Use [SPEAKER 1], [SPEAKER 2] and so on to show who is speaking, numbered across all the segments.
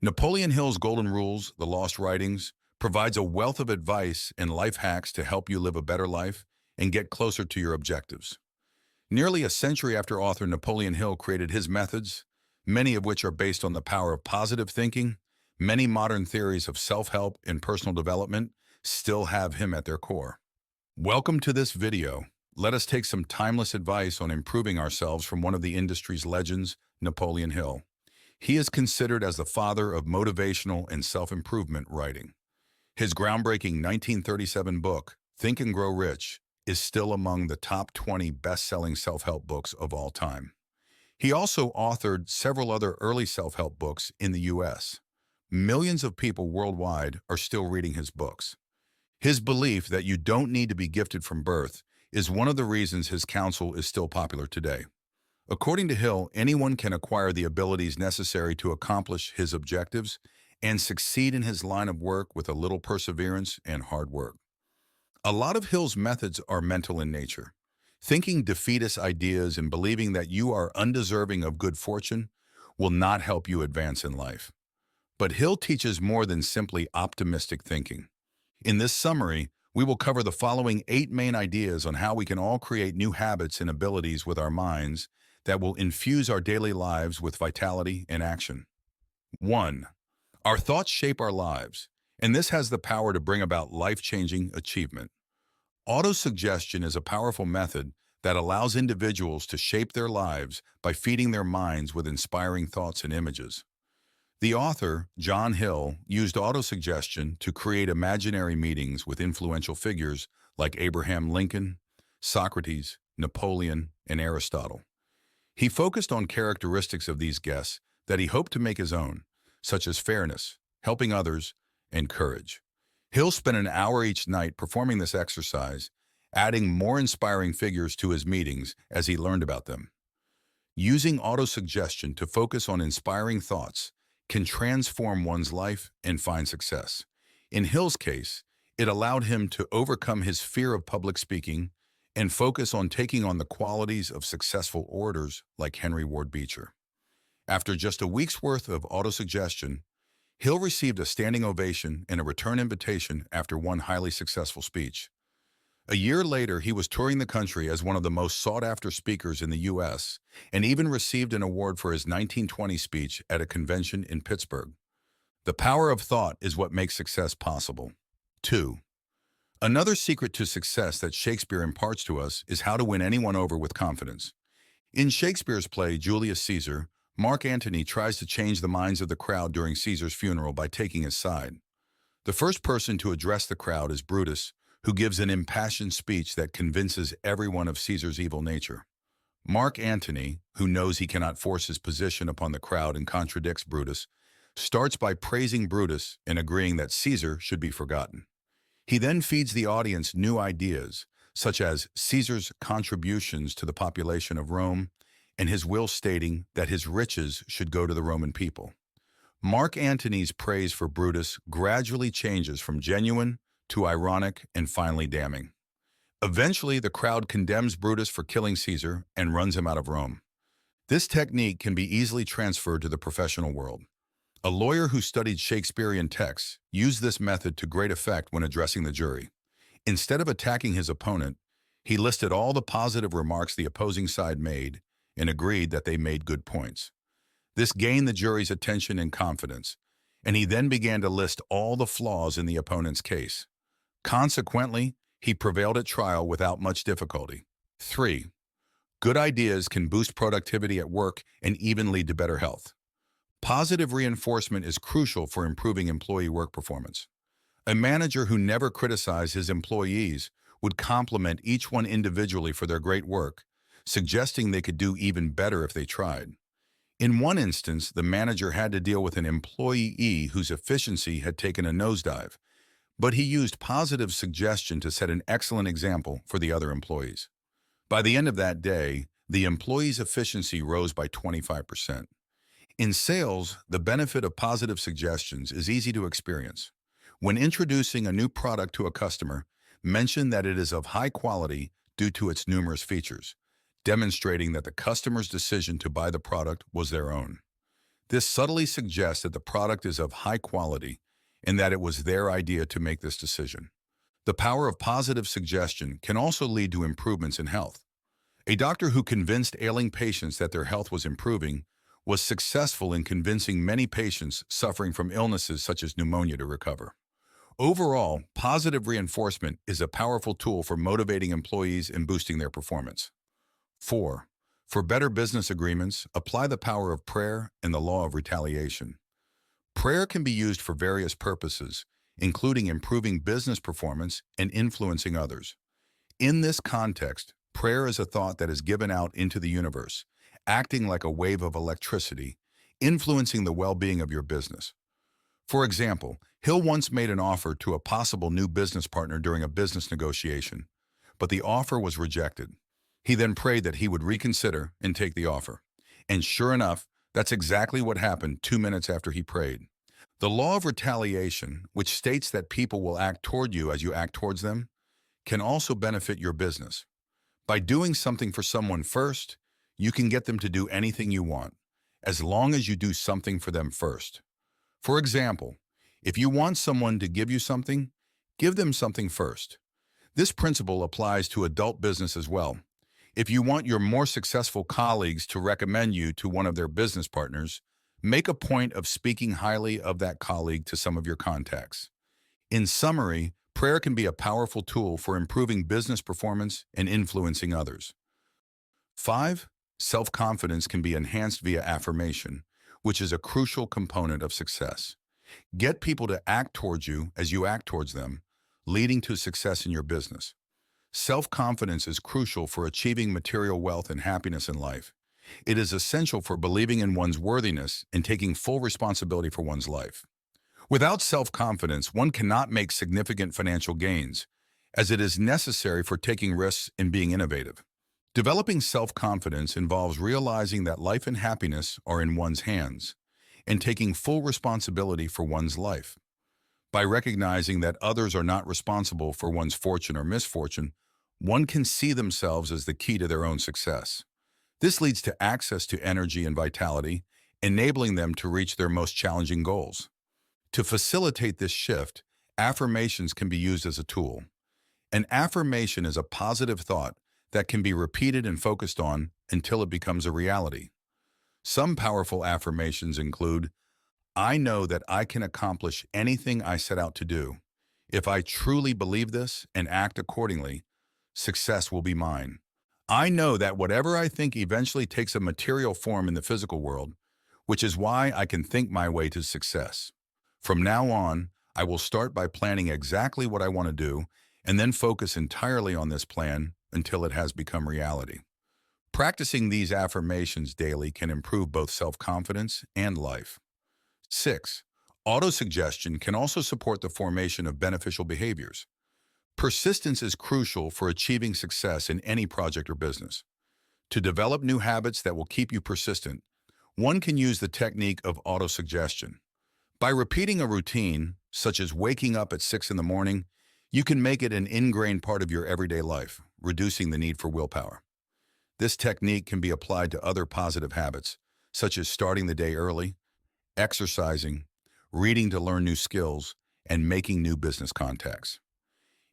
[SPEAKER 1] Napoleon Hill's Golden Rules, The Lost Writings, provides a wealth of advice and life hacks to help you live a better life and get closer to your objectives. Nearly a century after author Napoleon Hill created his methods, many of which are based on the power of positive thinking, many modern theories of self-help and personal development still have him at their core. Welcome to this video. Let us take some timeless advice on improving ourselves from one of the industry's legends, Napoleon Hill. He is considered as the father of motivational and self-improvement writing. His groundbreaking 1937 book, Think and Grow Rich, is still among the top 20 best-selling self-help books of all time. He also authored several other early self-help books in the U.S. Millions of people worldwide are still reading his books. His belief that you don't need to be gifted from birth is one of the reasons his counsel is still popular today. According to Hill, anyone can acquire the abilities necessary to accomplish his objectives and succeed in his line of work with a little perseverance and hard work. A lot of Hill's methods are mental in nature. Thinking defeatist ideas and believing that you are undeserving of good fortune will not help you advance in life. But Hill teaches more than simply optimistic thinking. In this summary, we will cover the following 8 main ideas on how we can all create new habits and abilities with our minds that will infuse our daily lives with vitality and action. 1. Our thoughts shape our lives, and this has the power to bring about life-changing achievement. Autosuggestion is a powerful method that allows individuals to shape their lives by feeding their minds with inspiring thoughts and images. The author, John Hill, used autosuggestion to create imaginary meetings with influential figures like Abraham Lincoln, Socrates, Napoleon, and Aristotle. He focused on characteristics of these guests that he hoped to make his own, such as fairness, helping others, and courage. Hill spent an hour each night performing this exercise, adding more inspiring figures to his meetings as he learned about them. Using autosuggestion to focus on inspiring thoughts can transform one's life and find success. In Hill's case, it allowed him to overcome his fear of public speaking and focus on taking on the qualities of successful orators like Henry Ward Beecher. After just a week's worth of autosuggestion, Hill received a standing ovation and a return invitation after one highly successful speech. A year later, he was touring the country as one of the most sought-after speakers in the U.S. and even received an award for his 1920 speech at a convention in Pittsburgh. The power of thought is what makes success possible. 2. Another secret to success that Shakespeare imparts to us is how to win anyone over with confidence. In Shakespeare's play Julius Caesar, Mark Antony tries to change the minds of the crowd during Caesar's funeral by taking his side. The first person to address the crowd is Brutus, who gives an impassioned speech that convinces everyone of Caesar's evil nature. Mark Antony, who knows he cannot force his position upon the crowd and contradicts Brutus, starts by praising Brutus and agreeing that Caesar should be forgotten. He then feeds the audience new ideas, such as Caesar's contributions to the population of Rome and his will stating that his riches should go to the Roman people. Mark Antony's praise for Brutus gradually changes from genuine to ironic and finally damning. Eventually, the crowd condemns Brutus for killing Caesar and runs him out of Rome. This technique can be easily transferred to the professional world. A lawyer who studied Shakespearean texts used this method to great effect when addressing the jury. Instead of attacking his opponent, he listed all the positive remarks the opposing side made and agreed that they made good points. This gained the jury's attention and confidence, and he then began to list all the flaws in the opponent's case. Consequently, he prevailed at trial without much difficulty. 3. Good ideas can boost productivity at work and even lead to better health. Positive reinforcement is crucial for improving employee work performance. A manager who never criticized his employees would compliment each one individually for their great work, suggesting they could do even better if they tried. In one instance, the manager had to deal with an employee whose efficiency had taken a nosedive, but he used positive suggestion to set an excellent example for the other employees. By the end of that day, the employee's efficiency rose by 25%. In sales, the benefit of positive suggestions is easy to experience. When introducing a new product to a customer, mention that it is of high quality due to its numerous features, demonstrating that the customer's decision to buy the product was their own. This subtly suggests that the product is of high quality and that it was their idea to make this decision. The power of positive suggestion can also lead to improvements in health. A doctor who convinced ailing patients that their health was improving was successful in convincing many patients suffering from illnesses such as pneumonia to recover. Overall, positive reinforcement is a powerful tool for motivating employees and boosting their performance. 4. For better business agreements, apply the power of prayer and the law of retaliation. Prayer can be used for various purposes, including improving business performance and influencing others. In this context, prayer is a thought that is given out into the universe, acting like a wave of electricity, influencing the well-being of your business. For example, Hill once made an offer to a possible new business partner during a business negotiation, but the offer was rejected. He then prayed that he would reconsider and take the offer. And sure enough, that's exactly what happened 2 minutes after he prayed. The law of retaliation, which states that people will act toward you as you act towards them, can also benefit your business. By doing something for someone first, you can get them to do anything you want, as long as you do something for them first. For example, if you want someone to give you something, give them something first. This principle applies to adult business as well. If you want your more successful colleagues to recommend you to one of their business partners, make a point of speaking highly of that colleague to some of your contacts. In summary, prayer can be a powerful tool for improving business performance and influencing others. 5. Self-confidence can be enhanced via affirmation, which is a crucial component of success. Get people to act towards you as you act towards them, leading to success in your business. Self-confidence is crucial for achieving material wealth and happiness in life. It is essential for believing in one's worthiness and taking full responsibility for one's life. Without self-confidence, one cannot make significant financial gains, as it is necessary for taking risks and being innovative. Developing self-confidence involves realizing that life and happiness are in one's hands and taking full responsibility for one's life. By recognizing that others are not responsible for one's fortune or misfortune, one can see themselves as the key to their own success. This leads to access to energy and vitality, enabling them to reach their most challenging goals. To facilitate this shift, affirmations can be used as a tool. An affirmation is a positive thought that can be repeated and focused on until it becomes a reality. Some powerful affirmations include, I know that I can accomplish anything I set out to do. If I truly believe this and act accordingly, success will be mine. I know that whatever I think eventually takes a material form in the physical world, which is why I can think my way to success. From now on, I will start by planning exactly what I want to do and then focus entirely on this plan until it has become reality. Practicing these affirmations daily can improve both self-confidence and life. 6. Autosuggestion can also support the formation of beneficial behaviors. Persistence is crucial for achieving success in any project or business. To develop new habits that will keep you persistent, one can use the technique of autosuggestion. By repeating a routine, such as waking up at 6 in the morning, you can make it an ingrained part of your everyday life, reducing the need for willpower. This technique can be applied to other positive habits, such as starting the day early, exercising, reading to learn new skills, and making new business contacts.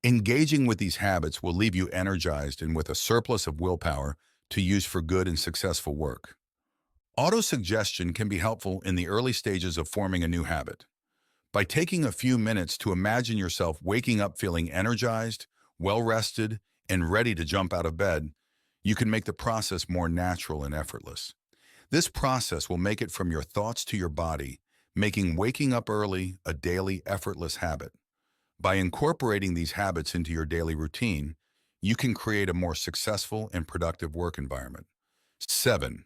[SPEAKER 1] Engaging with these habits will leave you energized and with a surplus of willpower to use for good and successful work. Autosuggestion can be helpful in the early stages of forming a new habit. By taking a few minutes to imagine yourself waking up feeling energized, well-rested, and ready to jump out of bed, you can make the process more natural and effortless. This process will make it from your thoughts to your body, making waking up early a daily, effortless habit. By incorporating these habits into your daily routine, you can create a more successful and productive work environment. 7.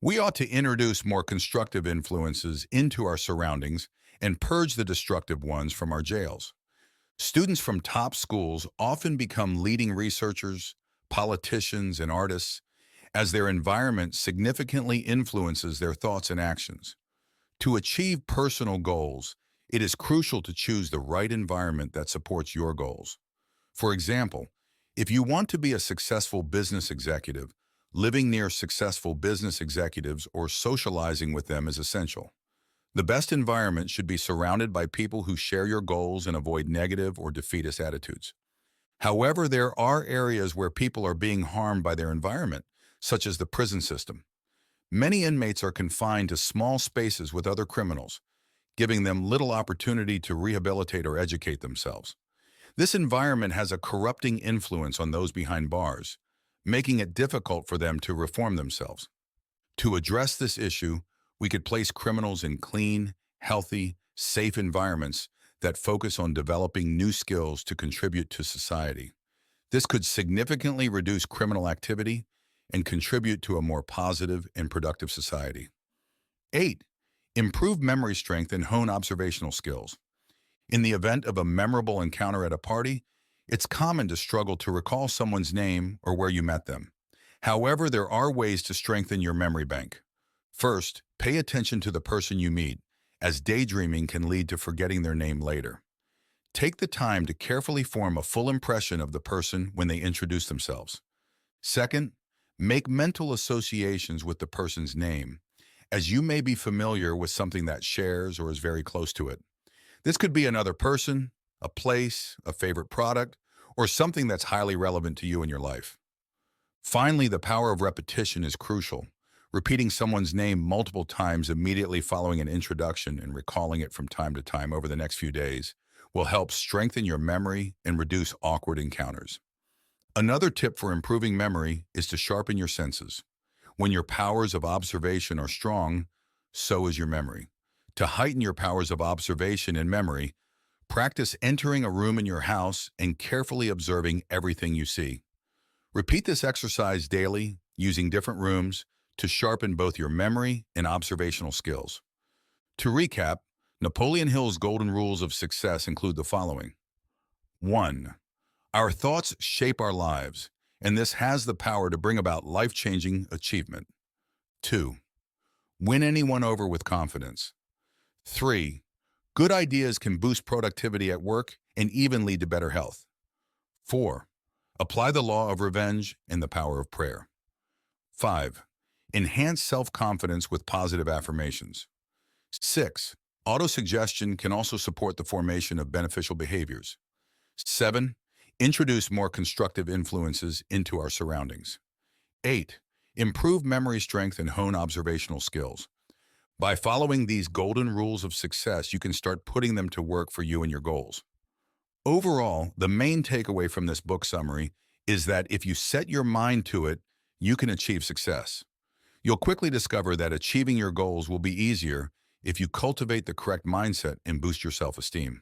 [SPEAKER 1] We ought to introduce more constructive influences into our surroundings and purge the destructive ones from our jails. Students from top schools often become leading researchers, politicians, and artists as their environment significantly influences their thoughts and actions. To achieve personal goals, it is crucial to choose the right environment that supports your goals. For example, if you want to be a successful business executive, Living near successful business executives or socializing with them is essential. The best environment should be surrounded by people who share your goals and avoid negative or defeatist attitudes. However, there are areas where people are being harmed by their environment, such as the prison system. Many inmates are confined to small spaces with other criminals, giving them little opportunity to rehabilitate or educate themselves. This environment has a corrupting influence on those behind bars, making it difficult for them to reform themselves. To address this issue, we could place criminals in clean, healthy, safe environments that focus on developing new skills to contribute to society. This could significantly reduce criminal activity and contribute to a more positive and productive society. 8. Improve memory strength and hone observational skills. In the event of a memorable encounter at a party, it's common to struggle to recall someone's name or where you met them. However, there are ways to strengthen your memory bank. First, pay attention to the person you meet, as daydreaming can lead to forgetting their name later. Take the time to carefully form a full impression of the person when they introduce themselves. Second, make mental associations with the person's name, as you may be familiar with something that shares or is very close to it. This could be another person, a place, a favorite product, or something that's highly relevant to you in your life. Finally, the power of repetition is crucial. Repeating someone's name multiple times immediately following an introduction and recalling it from time to time over the next few days will help strengthen your memory and reduce awkward encounters. Another tip for improving memory is to sharpen your senses. When your powers of observation are strong, so is your memory. To heighten your powers of observation and memory, practice entering a room in your house and carefully observing everything you see. Repeat this exercise daily, using different rooms to sharpen both your memory and observational skills. To recap, Napoleon Hill's Golden Rules of Success include the following. 1. Our thoughts shape our lives, and this has the power to bring about life-changing achievement. 2. Win anyone over with confidence. 3. Good ideas can boost productivity at work and even lead to better health. 4. Apply the law of revenge and the power of prayer. 5. Enhance self-confidence with positive affirmations. 6. Autosuggestion can also support the formation of beneficial behaviors. 7. Introduce more constructive influences into our surroundings. 8. Improve memory strength and hone observational skills. By following these golden rules of success, you can start putting them to work for you and your goals. Overall, the main takeaway from this book summary is that if you set your mind to it, you can achieve success. You'll quickly discover that achieving your goals will be easier if you cultivate the correct mindset and boost your self-esteem.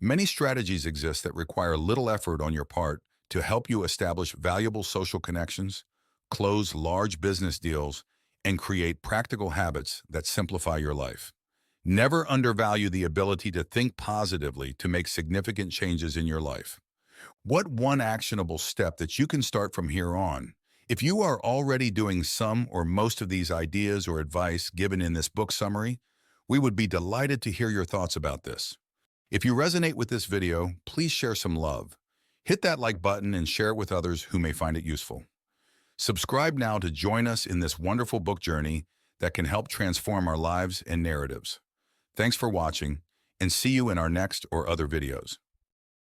[SPEAKER 1] Many strategies exist that require little effort on your part to help you establish valuable social connections, close large business deals, and create practical habits that simplify your life. Never undervalue the ability to think positively to make significant changes in your life. What one actionable step that you can start from here on? If you are already doing some or most of these ideas or advice given in this book summary, we would be delighted to hear your thoughts about this. If you resonate with this video, please share some love. Hit that like button and share it with others who may find it useful. Subscribe now to join us in this wonderful book journey that can help transform our lives and narratives. Thanks for watching, and see you in our next or other videos.